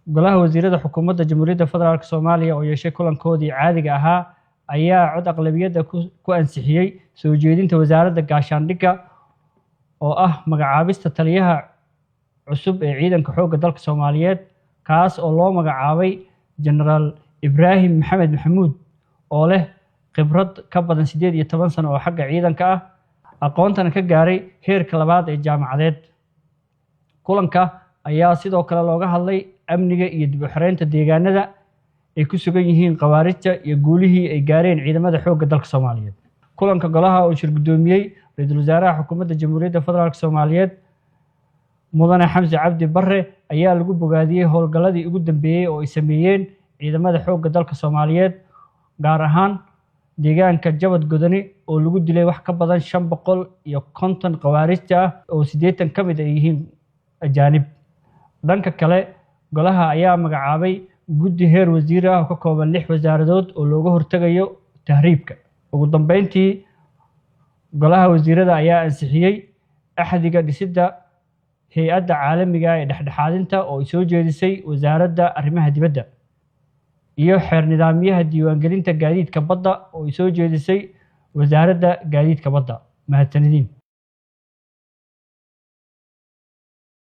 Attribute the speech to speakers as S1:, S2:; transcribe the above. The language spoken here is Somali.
S1: golaha wasiirada xukuumadda Jamhuuriyadda Federaalka Soomaaliya oo yeeshay kulankoodii caadiga ahaa ayaa cod aqlabiyada ku ansixiyay soo jeedinta wasaaradda gaashaandhigga oo ah magacaabista taliyaha cusub ee ciidanka xoogga dalka Soomaaliyeed kaas oo loo magacaabay General Ibrahim Maxamed Maxamuud oo leh khibrad ka badan 18 sano oo xagga ciidanka ah aqoontana ka gaaray heerka labaad ee jaamacadeed. kulanka ayaa sidoo kale looga hadlay amniga iyo dib u xiraynta deegaanada ay ku sugan yihiin qawaarijta iyo guulihii ay gaareen ciidamada xoogga dalka Soomaaliyeed. kulanka golaha oo shir gudoomiyay ra'iisul wasaaraha xukuumadda Jamhuuriyadda Federaalka Soomaaliyeed mudane Xamse Cabdi Barre ayaa lagu bogaadiyay howlgalladii ugu dambeeyay oo ay sameeyeen ciidamada xoogga dalka Soomaaliyeed gaar ahaan deegaanka Jabad Godani oo lagu dilay wax ka badan 550 qawaarijta ah oo 80 ka mid ah yihiin ajaanib. dhanka kale golaha ayaa magacaabay guddi heer wasiir ah oo ka kooban 6 wasaaradood oo looga hortagayo tahriibka. ugu dambeyntii golaha wasiirada ayaa ansixiyay axdiga dhisidda hay'adda caalamiga ah ee dhexdhexaadinta oo ay soo jeedisay wasaaradda arrimaha dibadda iyo xeer nidaamyaha diiwaangelinta gaadiidka badda oo ay soo jeedisay wasaaradda gaadiidka badda. mahadsanidin.